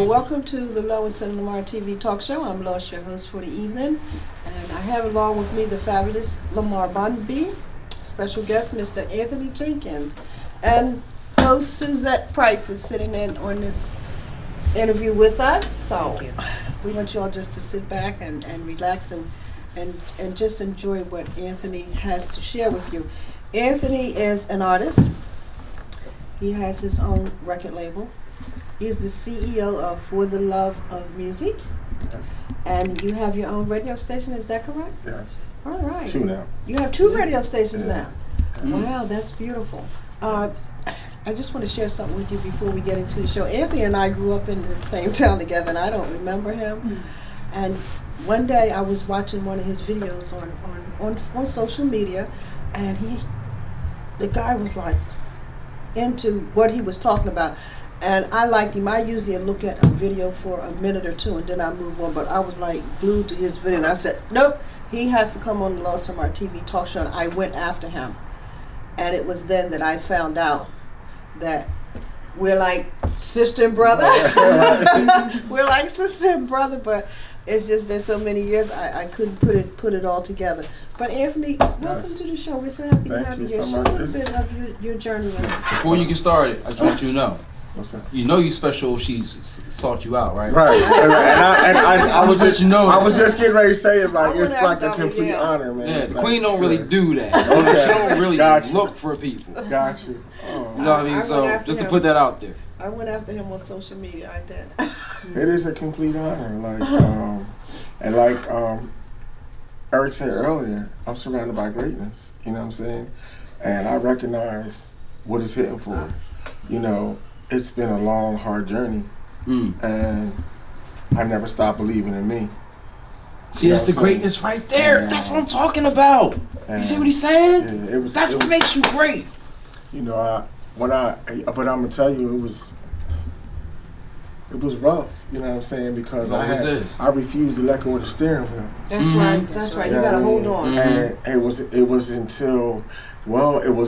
So welcome to the Lois and Lamar TV talk show. I'm Lois, your host for the evening. And I have along with me the fabulous Lamar Bonneby, special guest Mr. Anthony Jenkins, and host Suzette Price is sitting in on this interview with us. So we want you all just to sit back and relax and just enjoy what Anthony has to share with you. Anthony is an artist. He has his own record label. He is the CEO of For the Love of Music. Yes. And you have your own radio station, is that correct? Yes. All right. 2 now. You have 2 radio stations Yeah. now. Wow, that's beautiful. I just want to share something with you before we get into the show. Anthony and I grew up in the same town together, and I don't remember him. And one day I was watching one of his videos on social media, and the guy was like into what he was talking about. And I like him. I usually look at a video for a minute or 2 and then I move on. But I was like glued to his video. And I said, nope, he has to come on the Lois and Lamar TV talk show. And I went after him. And it was then that I found out that we're like sister and brother. We're like sister and brother. But it's just been so many years I couldn't put it all together. But Anthony, welcome to the show. We're so happy to have you here. Share a little bit of your journey with us. Before you get started, I just want you to know. What's that? You know you special if she sought you out, right? Right. And I was just, I was just getting ready to say it like I it's would like a have complete yeah. honor, man. Yeah, the Like, queen don't really yeah. do that. Okay. She don't really Gotcha. look for people. Got you. You Oh. know what I mean? I went So after just to him. put that out there. I went after him on social media. I did. It is a complete honor. And like Eric said earlier, I'm surrounded by greatness. You know what I'm saying? And I recognize what it's hitting for. You know, it's been a long, hard journey. And I never stopped believing in me. See, You that's know the what I'm greatness right there. And, That's what I'm talking about. You see what he's saying? Yeah, That's what makes you great. You know, but I'm gonna tell you, it was rough. You know what I'm saying? Because It always is. I refused to let go of the steering wheel. That's Mhm. right. That's right. You know gotta what I hold mean? on. Mhm. And it was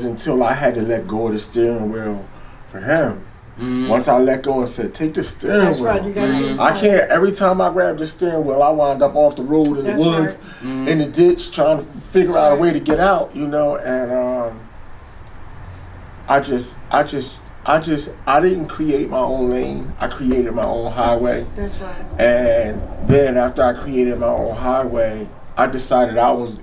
until I had to let go of the steering wheel for him. Mhm. Once I let go and said, take the steering That's wheel. right. You gotta Mhm. get it I tight. can't. Every time I grab the steering wheel, I wind up off the road in That's the woods, Mhm. in the ditch, trying to figure That's out right. a way to get out. You know, and I didn't create my own lane. I created my own highway. That's right. And then after I created my own highway, I decided I was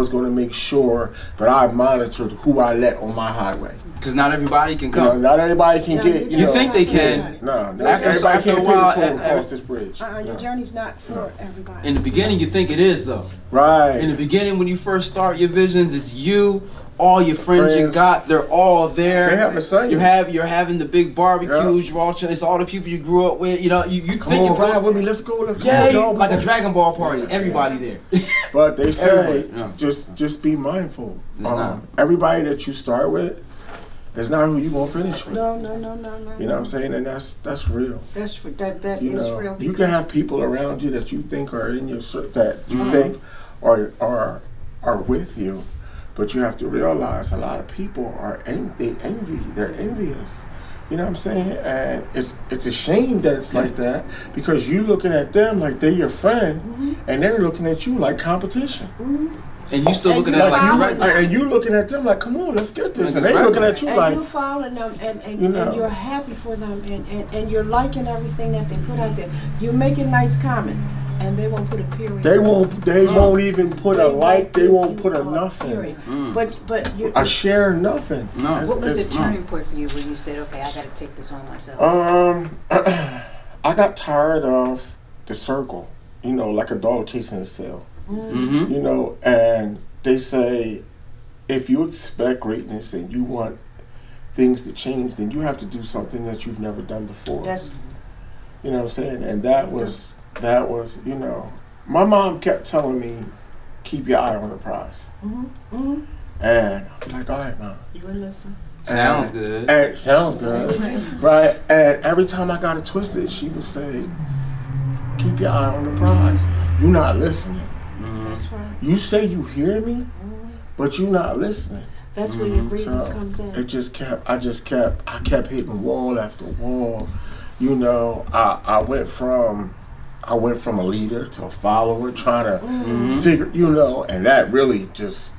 going to make sure that I monitored who I let on my highway. Because not everybody can You know, come. not everybody can No, get. you You know, think they can. No, not After everybody a can't while, pay the toll across this bridge. Your No. journey's not for everybody. In the beginning, you think it is, though. Right. In the beginning, when you first start your visions, it's you, all your friends you Friends. got, they're all there. They have the same. You're having the big barbecues, you're all chilling. It's all the people you grew up with. You know, you Come think on, you're ride with me. Let's go. Let's yeah, go. like a Dragon Ball party. Everybody there. But they say Everybody, yeah. just be mindful. It's not. Everybody that you start with is not who you gonna finish with. No. You know what I'm saying? And that's real. That's that You is know, real. you can have people around you that you think are in your that you Mhm. think are with you, but you have to realize a lot of people are they're envious. You know what I'm saying? And it's a shame that it's like that because you looking at them like they're your friend, and they're looking at you like competition. And you still And looking you at it like you're follow right. them. And you looking at them like, come on, let's get this. Like And they it's looking right. at you and like, you're following them and You know. you're happy for them and you're liking everything that they put out there. You're making nice comment and they won't put a period. they won't even put a like, they won't give put you a nothing. period. Mm. But you A share, nothing. No. It's- What was the it's- turning point for you where you said, okay, I got to take this on myself? I got tired of the circle, you know, like a dog chasing its tail, Mm-hmm. you know, and they say if you expect greatness and you want things to change, then you have to do something that you've never done before. that's You know what I'm saying? And that was, you know, my mom kept telling me, keep your eye on the prize. And I'm like, all right, Mom. you will listen. Sounds good. And it sounds good. Right? And every time I got it twisted, she would say, keep your eye on the prize. You're not listening. That's right. You say you hear me, but you're not listening. That's where your greatness comes in. I kept hitting wall after wall You know, I went from a leader to a follower, trying to figure, you know, and that really just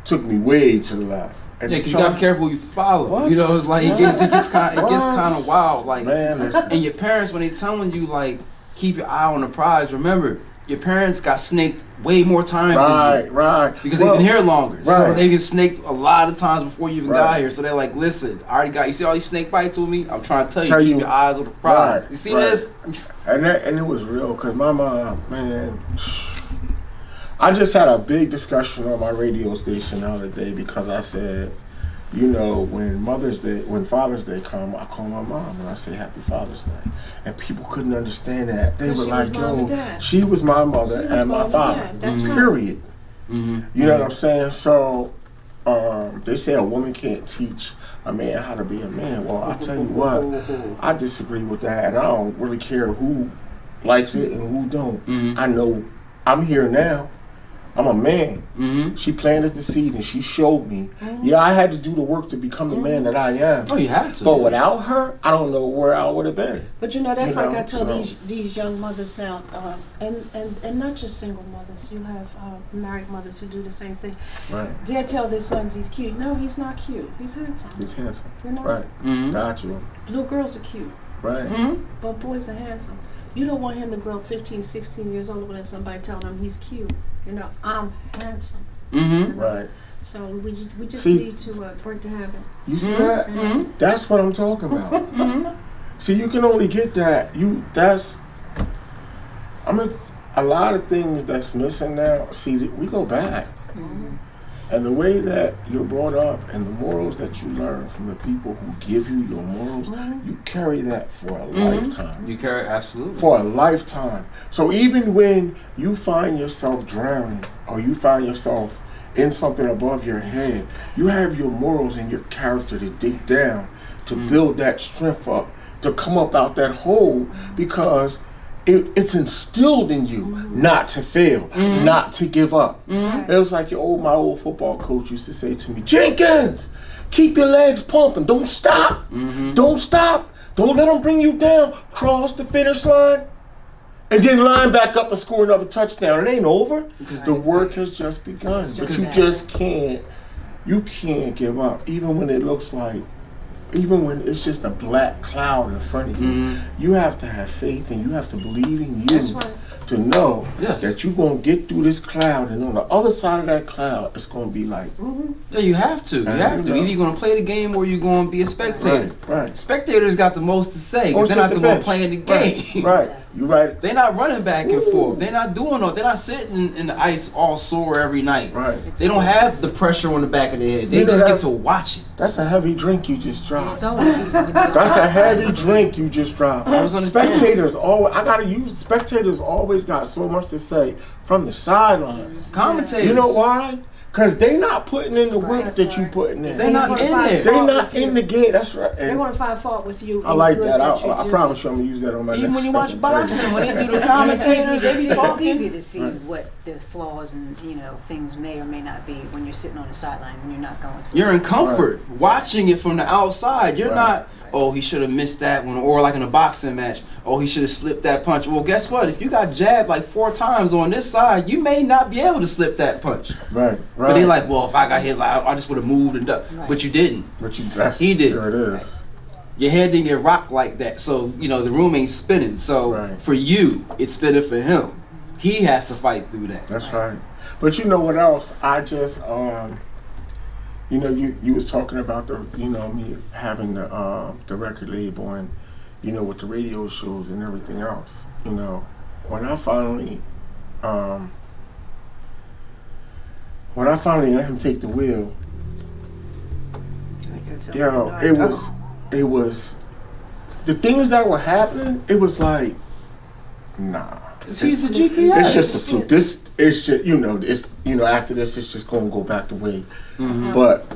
took me way to the left. And Yeah, because you gotta be careful who you follow. What? You know, it's like it gets kind of wild. Like, Man, listen. and your parents, when they telling you like keep your eye on the prize, remember your parents got snaked way more times than you. Right. Because they've been here longer. So Right. they've been snaked a lot of times before you even Right. got here. So they're like, listen, I already got, you see all these snake bites with me? I'm trying to tell you, keep your eyes on the prize. Right, You see right. this? And it was real, because my mom, man, I just had a big discussion on my radio station the other day because I said, you know, when Father's Day come, I call my mom and I say Happy Father's Day. And people couldn't understand that. They were like, yo, she was my mother and my father. That's right. Period. Mm-hmm. You know what I'm saying? So they say a woman can't teach a man how to be a man. Well, I tell you what, I disagree with that, and I don't really care who likes it and who don't. Mhm. I know I'm here now. I'm a man. Mm-hmm. She planted the seed and she showed me. Yeah, I had to do the work to become the man that I am. Oh, you have to. But without her, I don't know where I would have been. But you know, that's You like know, I tell so- these young mothers now, and not just single mothers. You have married mothers who do the same thing. Right. They tell their sons he's cute. No, he's not cute. He's handsome. He's handsome. You know, Right. Mm-hmm. Got you. little girls are cute, Right. Mm-hmm. but boys are handsome. You don't want him to grow up 15, 16 years old when somebody telling him he's cute. You know, I'm handsome. Mm-hmm. Right. So we just See- need to break the habit. You see that? Mm-hmm. That's what I'm talking about. Mm-hmm. See, you can only get that. A lot of things that's missing now. See, we go back. And the way that you're brought up and the morals that you learn from the people who give you your morals, you carry that for a lifetime. You carry, absolutely. For a lifetime. So even when you find yourself drowning or you find yourself in something above your head, you have your morals and your character to dig down, to build that strength up, to come up out that hole, because it's instilled in you not to fail, not to give up. It was like my old football coach used to say to me, Jenkins, keep your legs pumping. Don't stop. Don't stop. Don't let them bring you down. Cross the finish line. And then line back up and score another touchdown. It ain't over. The work has just begun. But you just can't give up. Even when it looks like, even when it's just a black cloud in front of you, you have to have faith and you have to believe in you. That's right. To know Yes. that you're going to get through this cloud, and on the other side of that cloud, it's going to be like, Yeah, you have to. You have to. know. Either you're going to play the game or you're going to be a spectator. right. Spectators got the most to say because Or they're not sit the the one bench. playing the game. Right. You're right. They're not running back and forth. They're not doing all. They're not sitting in the ice all sore every night. Right. They don't have the pressure on the back of their head. They You know, just get that's- to watch it. That's a heavy drink you just dropped. It's always easy to be That's a heavy drink you just dropped. I was understanding. Spectators always got so much to say from the sidelines. Commentators. You know why? Because they not putting in the work Right. that you putting in. They're not in there. They not in the game. That's right. They're And going to find fault with you. I like good that. you I do. promise you I'm going to use that on my Even next when you watch presentation. boxing, when they do the It's easy commentators, to they see. be It's talking. easy to see Right. what the flaws and things may or may not be when you're sitting on the sideline when you're not going through. You're in comfort watching it from the outside. You're Right. not, oh, he should have missed that one, or like in a boxing match, oh, he should have slipped that punch. Well, guess what? If you got jabbed like 4 times on this side, you may not be able to slip that punch. Right. But they like, well, if I got hit, like, I just would have moved and done. Right. But you didn't. He did. There it is. Your head didn't get rocked like that, so the room ain't spinning. So Right. for you, it's spinning for him. He has to fight through that. That's right. But you know what else? I just you was talking about me having the record label and with the radio shows and everything else. When I finally let him take the wheel, it was the things that were happening. It was like, nah. He's the GPS. It's just a fluke. This it's just after this it's just gonna go back the way. But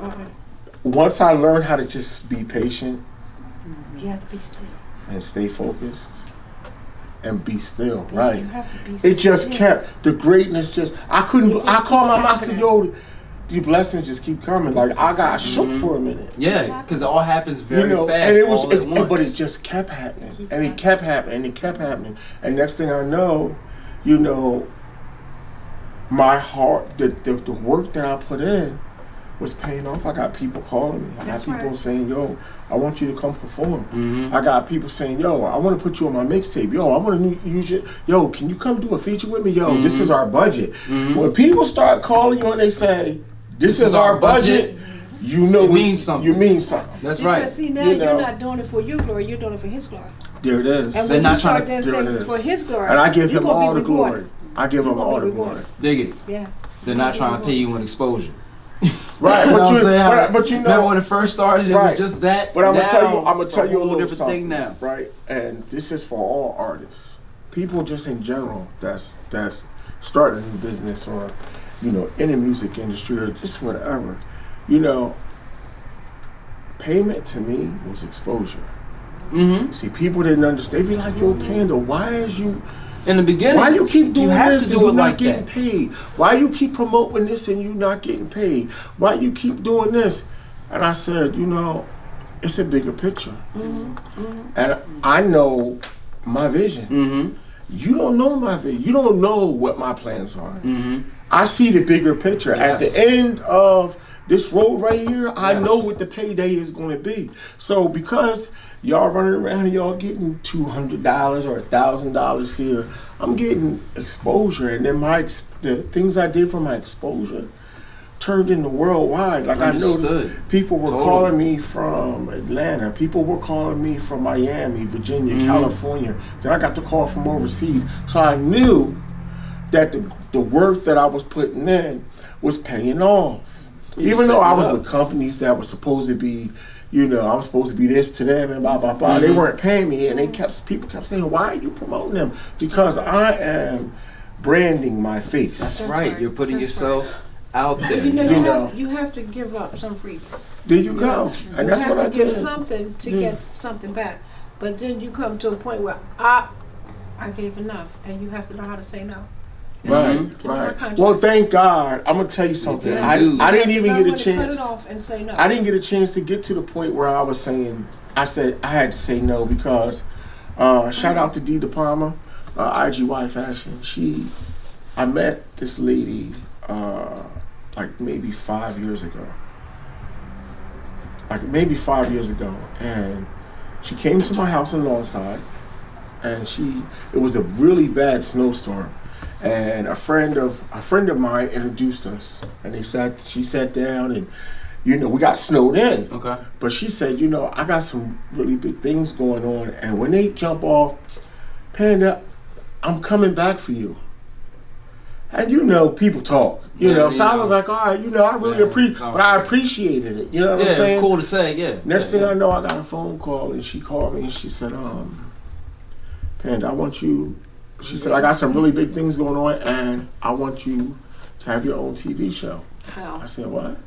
once I learned how to just be patient You have to be still. and stay focused and be still, You right? have to be still. It just kept the greatness. I It just called my keeps master, yo, the blessings just keep coming. Like I got shook for a minute. Yeah, because it all happens very fast, and it was, all at once. but it just kept happening, and it kept happening, and it kept happening, and next thing I know, you know, my heart, the work that I put in was paying off. I got people calling me. I got people saying, "Yo, I want you to come perform." I got people saying, "Yo, I want to put you on my mixtape. Yo, I want to use your. Yo, can you come do a feature with me? Yo, this is our budget." When people start calling you and they say, "This is our budget," you know it means something. You mean something. That's right. Because see, now you're not doing it for your glory. You're doing it for His glory. There it is. And They're when not you start trying doing things for His glory, And I give you're Him gonna be all the rewarded. glory. I give Him all the glory. Dig it. Yeah. They're not trying to pay you on exposure. Right, You know what I'm saying? but you know, remember when it first started, it right. was just that. But I'm now, gonna tell you a whole little different something, thing now. right? And this is for all artists, people just in general that's starting a new business or, you know, in the music industry or just whatever. You know, payment to me was exposure. See, people didn't understand. They be like, "Yo, Panda, why is you?" In the beginning, Why you keep doing have this to and do you're it not like getting that. paid? Why you keep promoting this and you not getting paid? Why you keep doing this? And I said, you know, it's a bigger picture. And I know my vision. You don't know my vision. You don't know what my plans are. I see the bigger picture. At the end of this road right here, I know what the payday is going to be. So because y'all running around and y'all getting $200 or $1,000 here, I'm getting exposure, and then the things I did for my exposure turned into worldwide. Like Understood. I noticed people were calling me from Atlanta, people were calling me from Miami, Virginia, California. Then I got the call from overseas. So I knew that the work that I was putting in was paying off. Even though I was with companies that were supposed to be, you know, I'm supposed to be this to them and blah, blah, blah. They weren't paying me, and people kept saying, "Why are you promoting them?" Because I am branding my face. That's right. You're putting yourself out there. You have to give up some freedoms. There you go. And that's what I You have to give did. something to get something back. But then you come to a point where I gave enough, and you have to know how to say no. Right. Well, thank God. I'm gonna tell you something. Yeah. I didn't even get a Cut it chance. off and say no. I didn't get a chance to get to the point where I was saying. I said I had to say no because shout out to D De Palma, IGY Fashion. I met this lady like maybe 5 years ago. And she came to my house in Lawnside, and it was a really bad snowstorm. And a friend of mine introduced us, and she sat down, and you know, we got snowed in. Okay. But she said, you know, I got some really big things going on, and when they jump off, Panda, I'm coming back for you. And you know, people talk, you know. So I was like, all right, you know, I really appreciated it. You know what I'm saying? It's cool to say, yeah. Next thing I know, I got a phone call, and she called me, and she said, Panda, I want you. She said, I got some really big things going on, and I want you to have your own TV show. How? I said, what?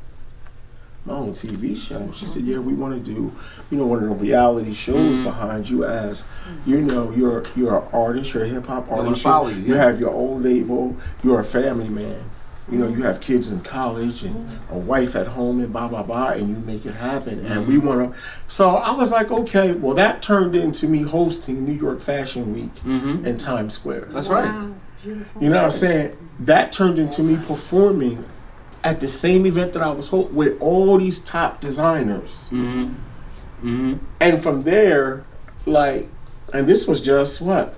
My own TV show? She said, yeah, we want to do, you know, one of the reality shows behind you as, you know, you're an artist, you're a hip-hop artist. You have your own label, you're a family man. You know, you have kids in college and a wife at home and blah, blah, blah, and you make it happen. And we want to. So I was like, okay, well, that turned into me hosting New York Fashion Week in Times Square. That's right. Beautiful. You know what I'm saying? That turned into me performing at the same event that I was with all these top designers. And from there, like, and this was just what?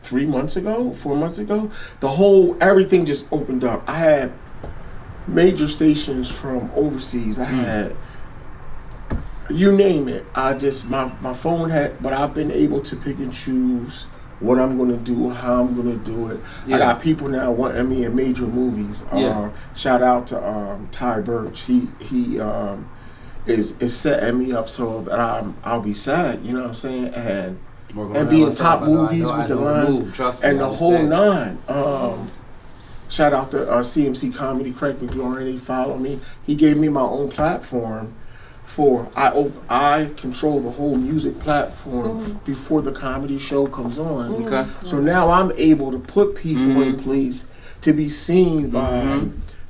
4 months ago, everything just opened up. I had major stations from overseas. I had, you name it. My phone had, but I've been able to pick and choose what I'm going to do, how I'm going to do it. I got people now wanting me in major movies. Shout out to Ty Birch. He is setting me up so that I'll be sad, you know what I'm saying? And be in top movies with the lines and the whole nine. Shout out to CMC Comedy, Craig McLaurin. They follow me. He gave me my own platform I control the whole music platform before the comedy show comes on. Okay. So now I'm able to put people in place to be seen by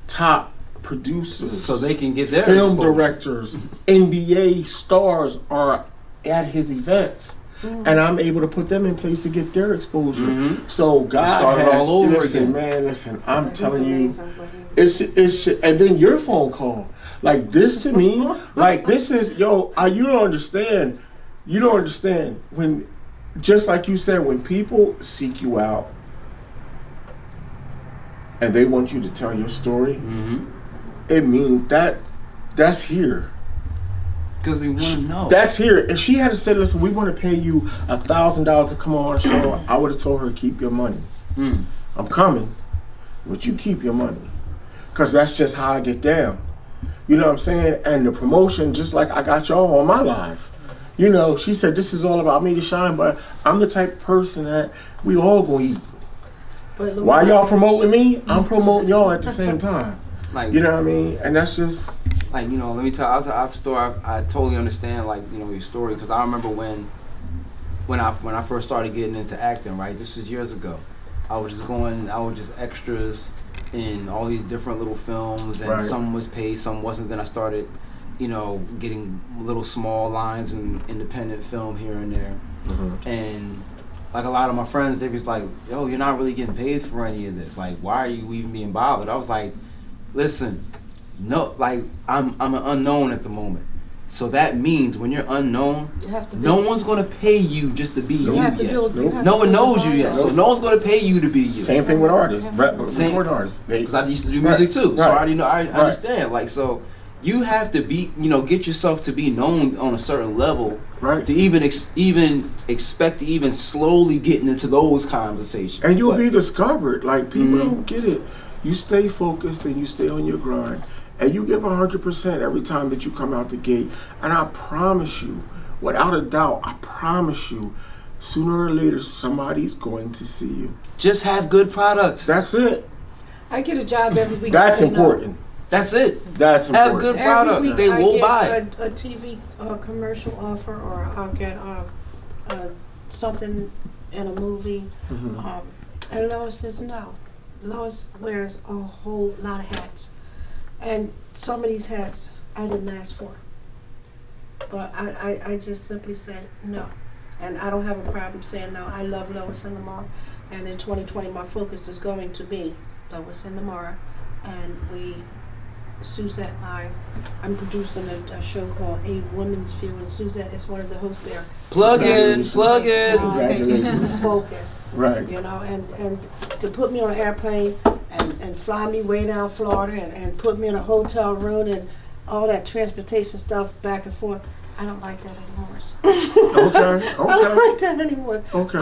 top producers, So they can get their film exposure. directors, NBA stars are at his events. And I'm able to put them in place to get their exposure. Mhm. So God Start it has, all over listen, again. man, listen, I'm He's telling you, amazing, but he- it's and then your phone call, like this to me, like this is you don't understand when, just like you said, when people seek you out and they want you to tell your story, Mm-hmm. it means that's here. Because they want to know. That's here. If she had said, "Listen, we want to pay you $1,000 to come on our show," I would have told her, "Keep your money. Mm. I'm coming, but you keep your money, cause that's just how I get down." You know what I'm saying? And the promotion, just like I got y'all on my live. You know, she said this is all about me to shine, but I'm the type of person that we all gonna eat. But Why y'all promoting me? I'm promoting y'all at the same time. Like, You know what I mean? And that's just like, you know, let me tell. I have a story. I totally understand, like, you know, your story, because I remember when I first started getting into acting. Right, this was years ago. I was just extras in all these different little films, and Right. some was paid, some wasn't. Then I started, you know, getting little small lines in independent film here and there, and like a lot of my friends, they was like, "Yo, you're not really getting paid for any of this. Like, why are you even being bothered?" I was like, "Listen, no, like I'm an unknown at the moment. So that means when you're unknown, You have to no build- one's gonna pay you just to be You you have to yet. build. you Nope. have No to one build knows you a yet, so brand. no one's gonna pay you to be you." same thing with artists, Same- recording artists. Because I used to do music Right, too, so right, I already know. I right. understand. Like, so you have to be, you know, get yourself to be known on a certain level Right. to even expect to even slowly getting into those conversations. And you'll But- be discovered. Like people Mhm. don't get it. You stay focused and you stay on your grind, and you give 100% every time that you come out the gate. And I promise you, without a doubt, I promise you, sooner or later somebody's going to see you. just have good products. That's it. I get a job every week. That's I say no. important. That's it. That's Have important. good Every product. week They I will get buy it. a TV commercial offer, or I'll get something in a movie. Mhm. And Lois says no. Lois wears a whole lot of hats. And some of these hats I didn't ask for. But I just simply said no. And I don't have a problem saying no. I love Lois and Lamar. And in 2020, my focus is going to be Lois and Lamar. And Suzette and I'm producing a show called A Woman's View. And Suzette is one of the hosts there. Plug in, plug in. Congratulations. Focus. Right. You know, and to put me on an airplane and fly me way down Florida and put me in a hotel room and all that transportation stuff back and forth, I don't like that anymore. Okay. I don't like that anymore. Okay.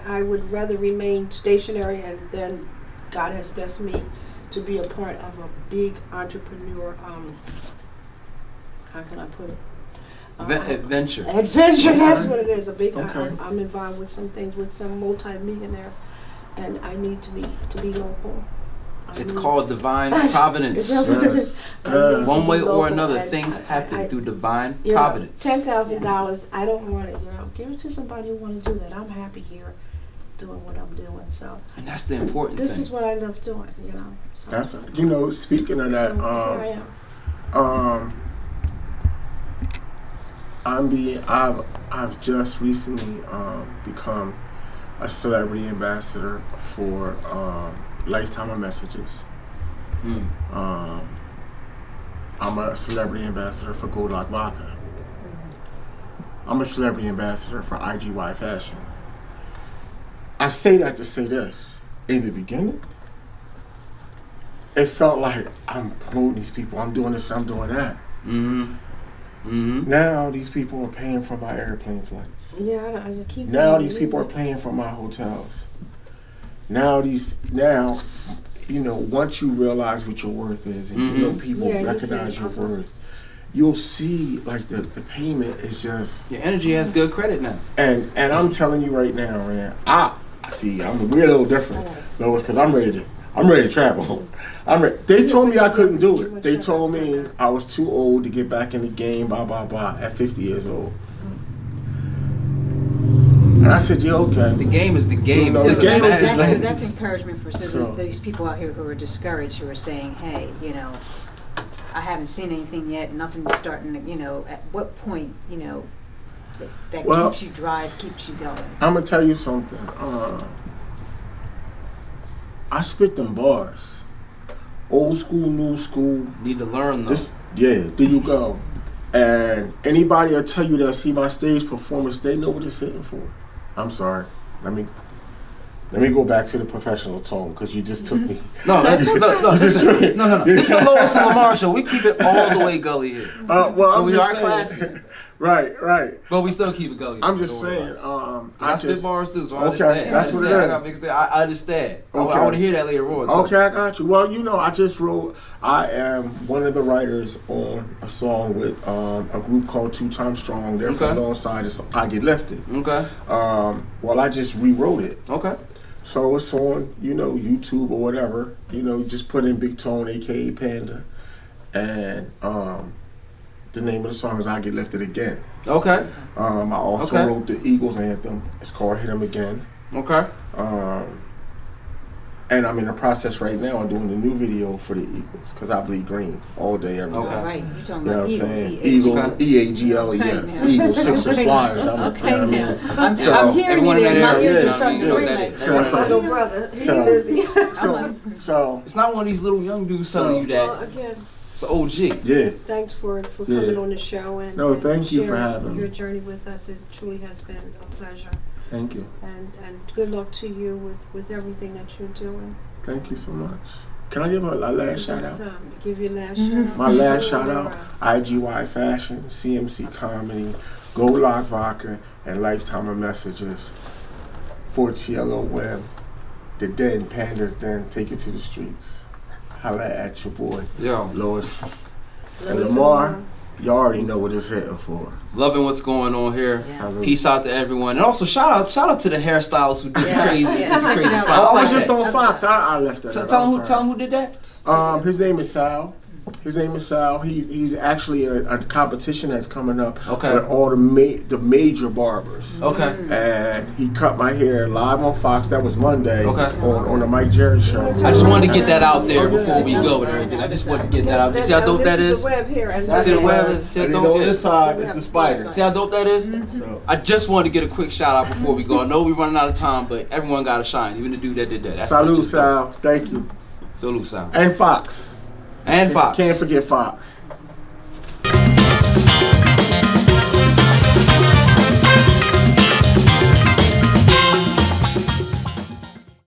I would rather remain stationary, and then God has blessed me to be a part of a big entrepreneur, how can I put it? Adventure. Adventure, that's what it is. A big. Okay. I'm involved with some things with some multi-millionaires, and I need to be local. It's called divine providence. Is that what it is? I need to One be way or local, another, and things I- happen through divine you know, providence. $10,000. I don't want it. Give it to somebody who want to do that. I'm happy here, doing what I'm doing. So And that's the important this thing. is what I love doing. So, That's speaking of that. so here I am. I've just recently become a celebrity ambassador for Lifetime of Messages. Mm. I'm a celebrity ambassador for Gold Lock Vodka. I'm a celebrity ambassador for IGY Fashion. I say that to say this. In the beginning, it felt like I'm promoting these people. I'm doing this, I'm doing that. Mm-hmm. Mm-hmm. Now these people are paying for my airplane flights. Yeah, I keep. Now these people are paying for my hotels. Now, once you realize what your worth is, and Mhm. people Yeah, you recognize can, your worth, you'll see like the payment is just. Your energy has good credit now. And I'm telling you right now, man, I see. We're a little different, Lois, because I'm ready to travel. They told me I couldn't do it. They told me I was too old to get back in the game. Blah blah blah. At 50 years old, And I said, yeah, okay. The game is the game. You know, It the doesn't game is matter. the game. That's encouragement for So- these people out here who are discouraged, who are saying, hey, you know, I haven't seen anything yet, nothing's starting to, you know, at what point, you know, that Well, keeps you drive, keeps you going. I'm gonna tell you something. I spit them bars. Old school, new school. Need to learn though. Just there you go. And anybody will tell you that see my stage performance, they know what it's hitting for. I'm sorry. Let me go back to the professional tone because you just took me. No, this is the Lois and Lamar show. We keep it all the way gully here. Well, I'm we just are saying. classy. Right. But we still keep it gully. I'm just Don't worry saying. about it. I I spit just bars too, so I Okay, understand. that's what it I is. got big stand. I understand. Okay. I want to hear that later on. So. Okay, I got you. Well, you know, I just wrote. I am one of the writers on a song with a group called 2 Times Strong. They're from Okay. alongside us. I Get Lifted. Okay. Well, I just rewrote it. Okay. So it's on, you know, YouTube or whatever. You know, just put in Big Tone, aka Panda, and the name of the song is "I Get Lifted Again." Okay. I also Okay. wrote the Eagles anthem. It's called "Hit 'Em Again." Okay. And I'm in the process right now of doing the new video for the Eagles because I bleed green all day, every day. Okay. All right, you're talking You know about what I'm saying? Eagles. Eagle, E-A-G-L, Okay, yes. now. Eagles, Sixers, Okay, Flyers. now. You know Okay, what I mean? now. So- I'm hearing you Everyone in there. that My area, ears yeah, are starting you to know ring that like is. So- That's my that. little brother. He's So- busy. So, It's not one of these little young dudes telling you Well, that. again, It's an OG. yeah. thanks for Yeah. coming on the show and No, and thank you for sharing having me. your journey with us. It truly has been a pleasure. Thank you. And good luck to you with everything that you're doing. Thank you so much. Can I give a last shout Next out? time, give your last shout out. My last shout out, IGY Fashion, CMC Comedy, Gold Lock Vodka, and Lifetime of Messages. 4TLO Web, The Den, Panda's Den, take it to the streets. Holla at your boy, Yo. Lois. And Lois Lamar, and you already know what it's hitting for. Loving what's going on here. Yes. Peace out to everyone. And also shout out to the hairstylists who did Yes, crazy, yes. crazy I spots. I was like just that. on Fox. I left that. So out. tell I'm him sorry. who did that. His name is Sal. He's actually a competition that's coming up Okay. with all the major barbers. Okay. And he cut my hair live on Fox. That was Monday. Okay. On the Mike Jerry show. I just wanted to get that out there Oh, yeah. before we go and everything. I just wanted to get that out. You see how dope that This is? is the web here. And See the web? See how And dope on it this is? side is the spider. See how dope that is? So, I just wanted to get a quick shout out before we go. I know we're running out of time, but everyone got to shine. Even the dude that did that. That's salute, just dope. Sal. Thank you. Salute, Sal. And Fox. And Fox. Can't forget Fox.